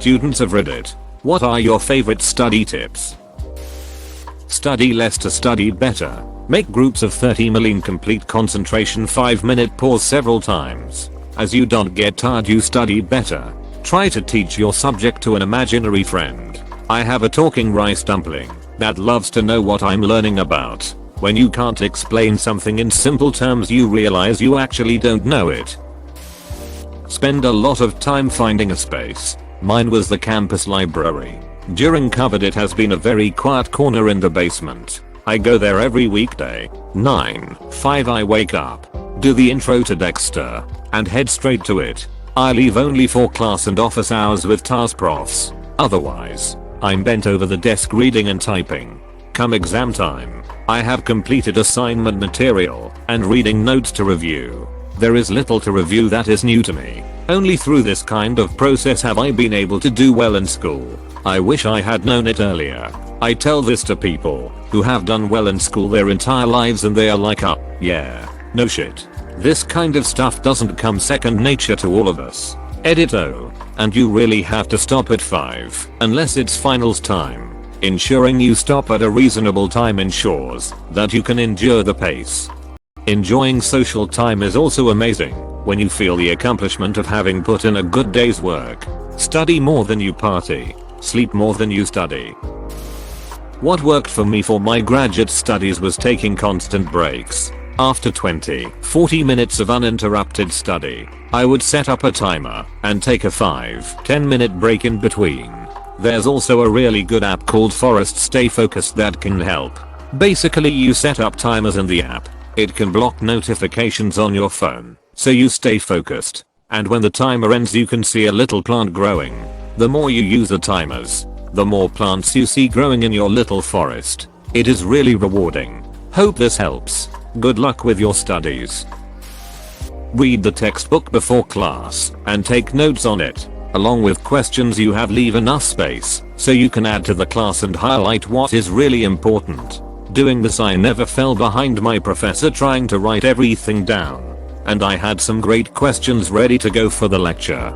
students of Reddit. What are your favorite study tips? Study less to study better. Make groups of 30 million, complete concentration 5-minute pause several times. As you don't get tired, you study better. Try to teach your subject to an imaginary friend. I have a talking rice dumpling that loves to know what I'm learning about. When you can't explain something in simple terms, you realize you actually don't know it. Spend a lot of time finding a space. Mine was the campus library. During COVID it has been a very quiet corner in the basement. I go there every weekday. 9:05 I wake up, do the intro to Dexter, and head straight to it. I leave only for class and office hours with task profs. Otherwise, I'm bent over the desk reading and typing. Come exam time, I have completed assignment material and reading notes to review. There is little to review that is new to me. Only through this kind of process have I been able to do well in school. I wish I had known it earlier. I tell this to people who have done well in school their entire lives and they are like, oh, yeah, no shit. This kind of stuff doesn't come second nature to all of us. Edito. And you really have to stop at 5 unless it's finals time. Ensuring you stop at a reasonable time ensures that you can endure the pace. Enjoying social time is also amazing when you feel the accomplishment of having put in a good day's work. Study more than you party. Sleep more than you study. What worked for me for my graduate studies was taking constant breaks. After 20-40 minutes of uninterrupted study, I would set up a timer and take a 5-10 minute break in between. There's also a really good app called Forest Stay Focused that can help. Basically you set up timers in the app. It can block notifications on your phone, so you stay focused. And when the timer ends you can see a little plant growing. The more you use the timers, the more plants you see growing in your little forest. It is really rewarding. Hope this helps. Good luck with your studies. Read the textbook before class and take notes on it. Along with questions you have, leave enough space so you can add to the class and highlight what is really important. Doing this I never fell behind my professor trying to write everything down. And I had some great questions ready to go for the lecture.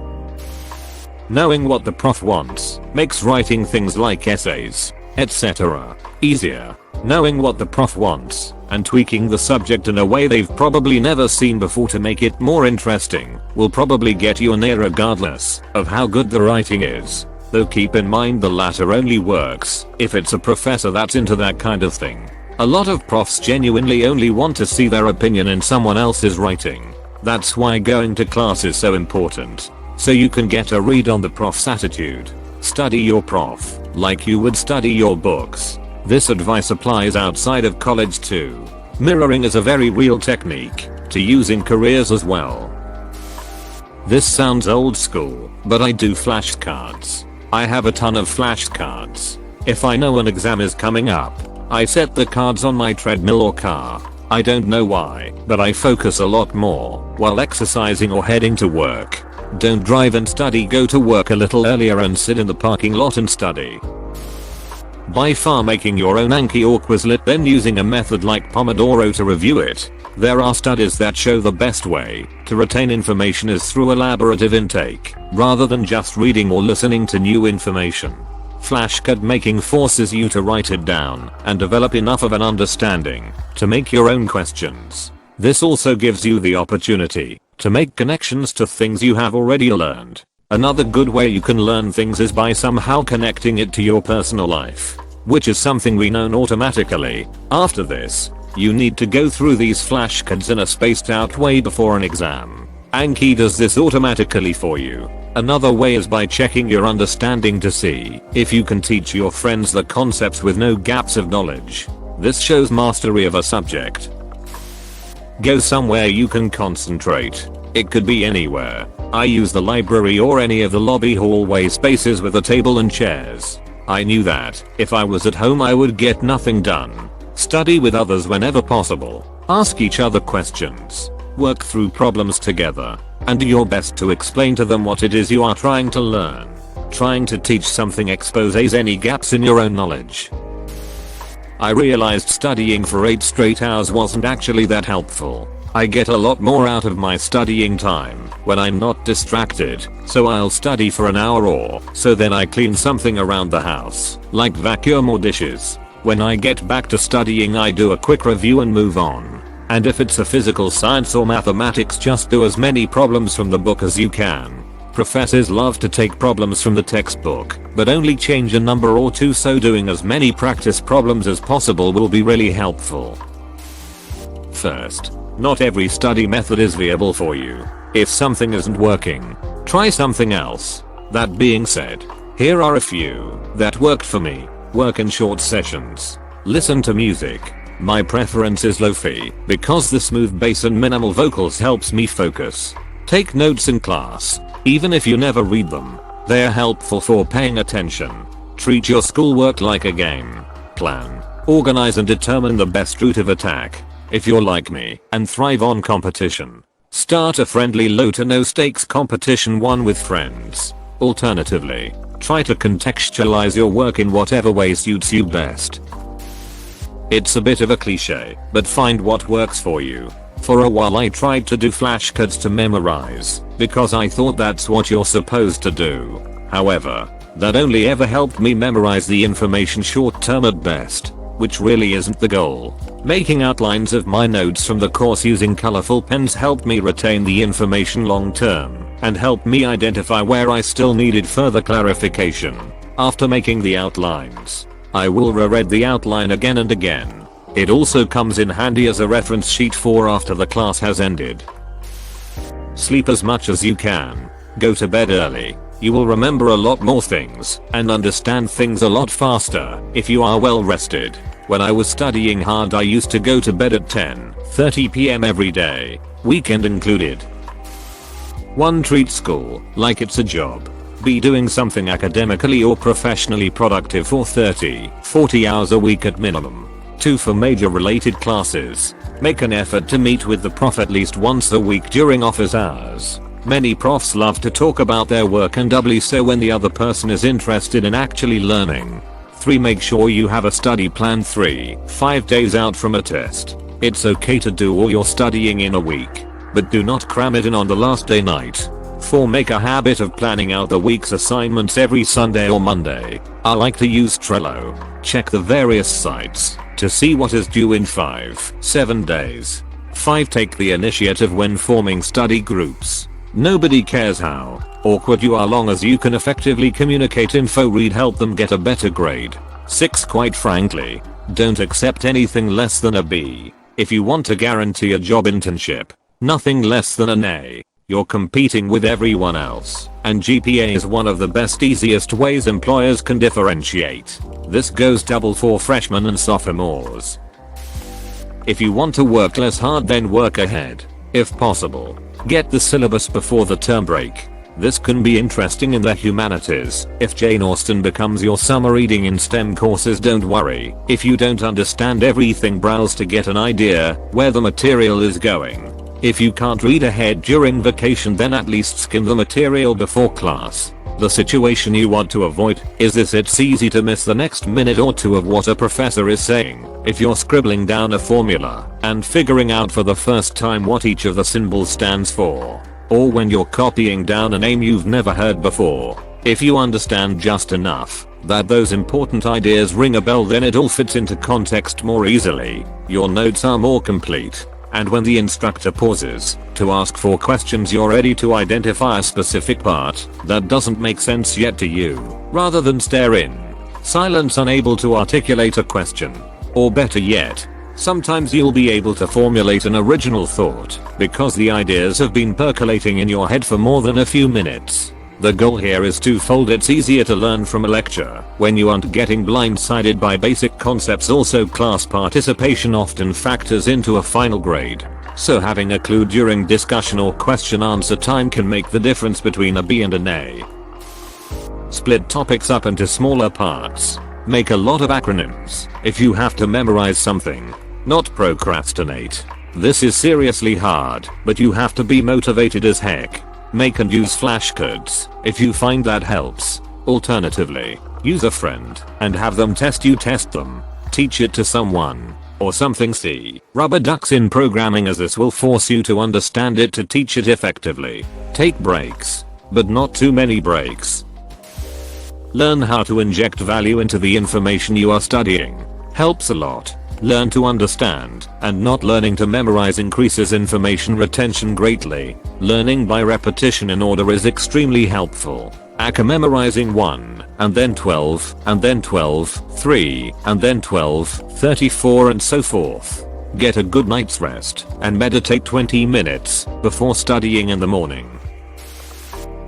Knowing what the prof wants makes writing things like essays, etc. easier. Knowing what the prof wants and tweaking the subject in a way they've probably never seen before to make it more interesting will probably get you an A regardless of how good the writing is. Though keep in mind the latter only works if it's a professor that's into that kind of thing. A lot of profs genuinely only want to see their opinion in someone else's writing. That's why going to class is so important. So you can get a read on the prof's attitude. Study your prof like you would study your books. This advice applies outside of college too. Mirroring is a very real technique to use in careers as well. This sounds old school, but I do flashcards. I have a ton of flashcards. If I know an exam is coming up, I set the cards on my treadmill or car. I don't know why, but I focus a lot more while exercising or heading to work. Don't drive and study, go to work a little earlier and sit in the parking lot and study. By far making your own Anki or Quizlet, then using a method like Pomodoro to review it. There are studies that show the best way to retain information is through elaborative intake, rather than just reading or listening to new information. Flashcard making forces you to write it down and develop enough of an understanding to make your own questions. This also gives you the opportunity to make connections to things you have already learned. Another good way you can learn things is by somehow connecting it to your personal life, which is something we know automatically. After this, you need to go through these flashcards in a spaced out way before an exam. Anki does this automatically for you. Another way is by checking your understanding to see if you can teach your friends the concepts with no gaps of knowledge. This shows mastery of a subject. Go somewhere you can concentrate. It could be anywhere. I use the library or any of the lobby hallway spaces with a table and chairs. I knew that if I was at home I would get nothing done. Study with others whenever possible. Ask each other questions. Work through problems together. And do your best to explain to them what it is you are trying to learn. Trying to teach something exposes any gaps in your own knowledge. I realized studying for 8 straight hours wasn't actually that helpful. I get a lot more out of my studying time when I'm not distracted, so I'll study for an hour or so, then I clean something around the house, like vacuum or dishes. When I get back to studying, I do a quick review and move on. And if it's a physical science or mathematics, just do as many problems from the book as you can. Professors love to take problems from the textbook, but only change a number or two, so doing as many practice problems as possible will be really helpful. First, not every study method is viable for you. If something isn't working, try something else. That being said, here are a few that worked for me. Work in short sessions. Listen to music. My preference is lo-fi because the smooth bass and minimal vocals helps me focus. Take notes in class, even if you never read them. They're helpful for paying attention. Treat your schoolwork like a game. Plan, organize and determine the best route of attack. If you're like me and thrive on competition, start a friendly low to no stakes competition one with friends. Alternatively, try to contextualize your work in whatever way suits you best. It's a bit of a cliche, but find what works for you. For a while I tried to do flashcards to memorize, because I thought that's what you're supposed to do. However, that only ever helped me memorize the information short term at best, which really isn't the goal. Making outlines of my notes from the course using colorful pens helped me retain the information long term, and helped me identify where I still needed further clarification. After making the outlines, I will reread the outline again and again. It also comes in handy as a reference sheet for after the class has ended. Sleep as much as you can. Go to bed early. You will remember a lot more things and understand things a lot faster if you are well rested. When I was studying hard, I used to go to bed at 10:30 p.m. every day, weekend included. 1. Treat school like it's a job. Be doing something academically or professionally productive for 30-40 hours a week at minimum. 2. For major related classes, make an effort to meet with the prof at least once a week during office hours. Many profs love to talk about their work, and doubly so when the other person is interested in actually learning. 3. Make sure you have a study plan 3-5 days out from a test. It's okay to do all your studying in a week, but do not cram it in on the last day night. 4. Make a habit of planning out the week's assignments every Sunday or Monday. I like to use Trello. Check the various sites to see what is due in 5-7 days. 5. Take the initiative when forming study groups. Nobody cares how awkward you are long as you can effectively communicate info, read, help them get a better grade. 6. Quite frankly, don't accept anything less than a B. If you want to guarantee a job internship, nothing less than an A. You're competing with everyone else, and GPA is one of the best, easiest ways employers can differentiate. This goes double for freshmen and sophomores. If you want to work less hard, then work ahead. If possible, get the syllabus before the term break. This can be interesting in the humanities. If Jane Austen becomes your summer reading in STEM courses, don't worry. If you don't understand everything, browse to get an idea where the material is going. If you can't read ahead during vacation, then at least skim the material before class. The situation you want to avoid is this: it's easy to miss the next minute or two of what a professor is saying if you're scribbling down a formula and figuring out for the first time what each of the symbols stands for, or when you're copying down a name you've never heard before. If you understand just enough that those important ideas ring a bell, then it all fits into context more easily. Your notes are more complete, and when the instructor pauses to ask for questions, you're ready to identify a specific part that doesn't make sense yet to you, rather than stare in silence unable to articulate a question. Or better yet, sometimes you'll be able to formulate an original thought because the ideas have been percolating in your head for more than a few minutes. The goal here is twofold. It's easier to learn from a lecture when you aren't getting blindsided by basic concepts. Also, class participation often factors into a final grade, so having a clue during discussion or question answer time can make the difference between a B and an A. Split topics up into smaller parts. Make a lot of acronyms if you have to memorize something. Not procrastinate. This is seriously hard, but you have to be motivated as heck. Make and use flashcards if you find that helps. Alternatively, use a friend and have them test you. Test them. Teach it to someone. or something. See rubber ducks in programming, as this will force you to understand it to teach it effectively. Take breaks, but not too many breaks. Learn how to inject value into the information you are studying. Helps a lot. Learn to understand, and not learning to memorize increases information retention greatly. Learning by repetition in order is extremely helpful. Memorizing 1, and then 12, and then 12, 3, and then 12, 34 and so forth. Get a good night's rest, and meditate 20 minutes before studying in the morning.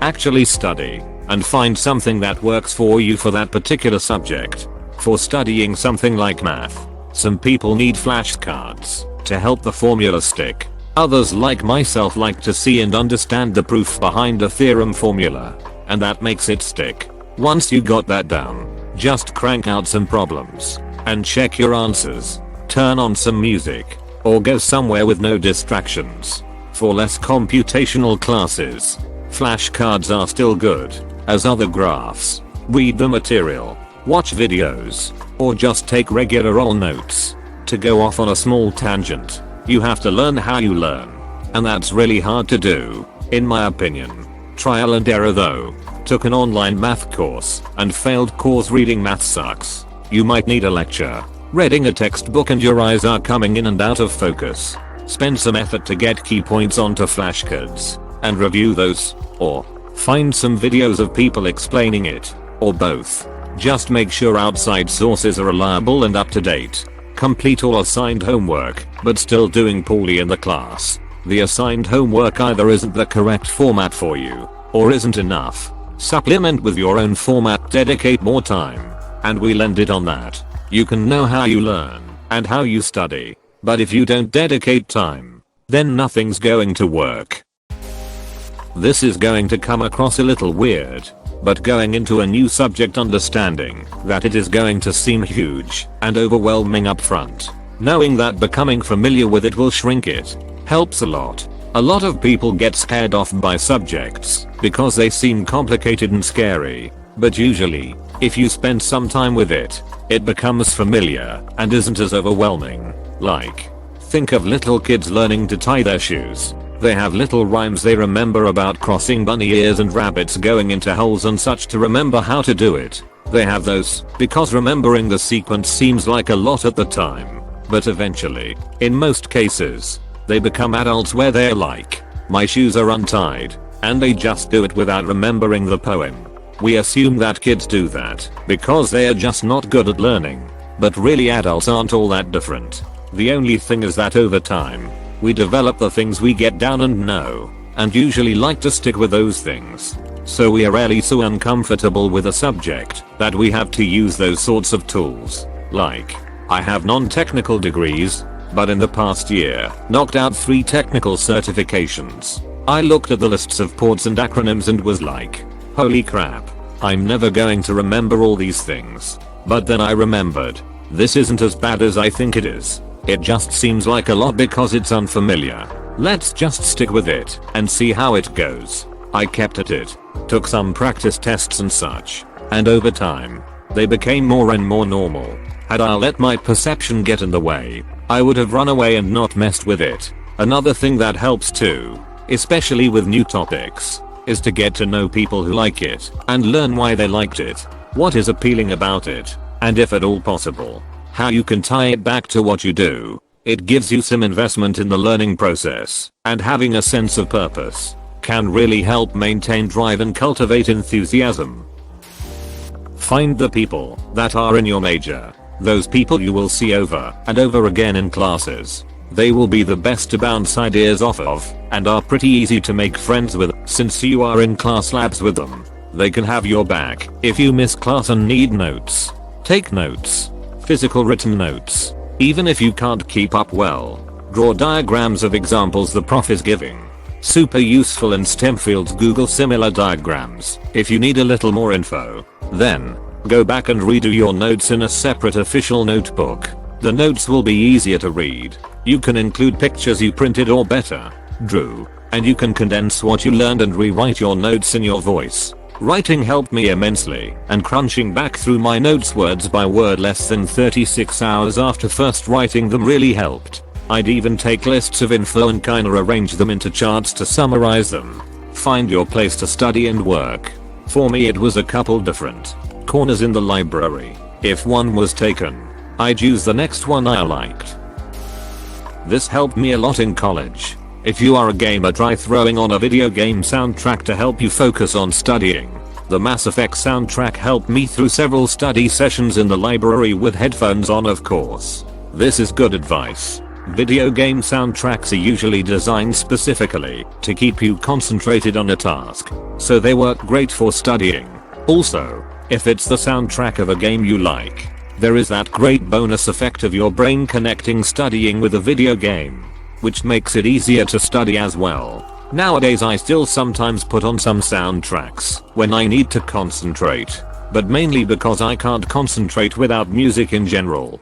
Actually study, and find something that works for you for that particular subject. For studying something like math, some people need flashcards to help the formula stick. Others like myself like to see and understand the proof behind a theorem formula, and that makes it stick. Once you got that down, just crank out some problems and check your answers. Turn on some music or go somewhere with no distractions. For less computational classes, flashcards are still good as other graphs. Read the material, watch videos, or just take regular old notes. To go off on a small tangent, you have to learn how you learn, and that's really hard to do, in my opinion. Trial and error though. Took an online math course and failed cause reading math sucks. You might need a lecture, reading a textbook, and your eyes are coming in and out of focus. Spend some effort to get key points onto flashcards and review those, or find some videos of people explaining it, or both. Just make sure outside sources are reliable and up to date. Complete all assigned homework, but still doing poorly in the class. The assigned homework either isn't the correct format for you, or isn't enough. Supplement with your own format, dedicate more time, and we'll end it on that. You can know how you learn and how you study, but if you don't dedicate time, then nothing's going to work. This is going to come across a little weird, but going into a new subject, understanding that it is going to seem huge and overwhelming up front. Knowing that becoming familiar with it will shrink it helps a lot. A lot of people get scared off by subjects because they seem complicated and scary, but usually, if you spend some time with it, it becomes familiar and isn't as overwhelming. Like, think of little kids learning to tie their shoes. They have little rhymes they remember about crossing bunny ears and rabbits going into holes and such to remember how to do it. They have those because remembering the sequence seems like a lot at the time, but eventually, in most cases, they become adults where they're like, my shoes are untied, and they just do it without remembering the poem. We assume that kids do that because they are just not good at learning, but really adults aren't all that different. The only thing is that over time, we develop the things we get down and know, and usually like to stick with those things. So we are rarely so uncomfortable with a subject that we have to use those sorts of tools. Like, I have non-technical degrees, but in the past year, knocked out 3 technical certifications. I looked at the lists of ports and acronyms and was like, holy crap, I'm never going to remember all these things. But then I remembered, this isn't as bad as I think it is. It just seems like a lot because it's unfamiliar. Let's just stick with it and see how it goes. I kept at it, took some practice tests and such, and over time, they became more and more normal. Had I let my perception get in the way, I would have run away and not messed with it. Another thing that helps too, especially with new topics, is to get to know people who like it and learn why they liked it, what is appealing about it, and if at all possible, how you can tie it back to what you do. It gives you some investment in the learning process, and having a sense of purpose can really help maintain drive and cultivate enthusiasm. Find the people that are in your major. Those people you will see over and over again in classes. They will be the best to bounce ideas off of, and are pretty easy to make friends with since you are in class labs with them. They can have your back if you miss class and need notes. Take notes. Physical written notes. Even if you can't keep up well, draw diagrams of examples the prof is giving. Super useful in STEM fields. Google similar diagrams if you need a little more info. Then, go back and redo your notes in a separate official notebook. The notes will be easier to read. You can include pictures you printed or better, drew, and you can condense what you learned and rewrite your notes in your voice. Writing helped me immensely, and crunching back through my notes word by word less than 36 hours after first writing them really helped. I'd even take lists of info and kinda arrange them into charts to summarize them. Find your place to study and work. For me it was a couple different corners in the library. If one was taken, I'd use the next one I liked. This helped me a lot in college. If you are a gamer, try throwing on a video game soundtrack to help you focus on studying. The Mass Effect soundtrack helped me through several study sessions in the library with headphones on, of course. This is good advice. Video game soundtracks are usually designed specifically to keep you concentrated on a task, so they work great for studying. Also, if it's the soundtrack of a game you like, there is that great bonus effect of your brain connecting studying with a video game, which makes it easier to study as well. Nowadays I still sometimes put on some soundtracks when I need to concentrate, but mainly because I can't concentrate without music in general.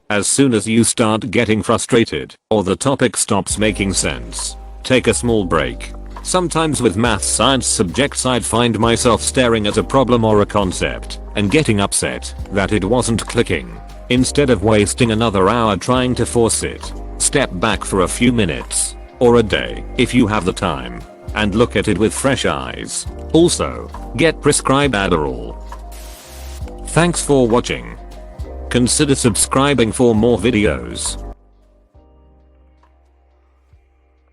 As soon as you start getting frustrated, or the topic stops making sense, take a small break. Sometimes with math science subjects I'd find myself staring at a problem or a concept and getting upset that it wasn't clicking. Instead of wasting another hour trying to force it, step back for a few minutes, or a day if you have the time, and look at it with fresh eyes. Also, get prescribed Adderall. Thanks for watching. Consider subscribing for more videos.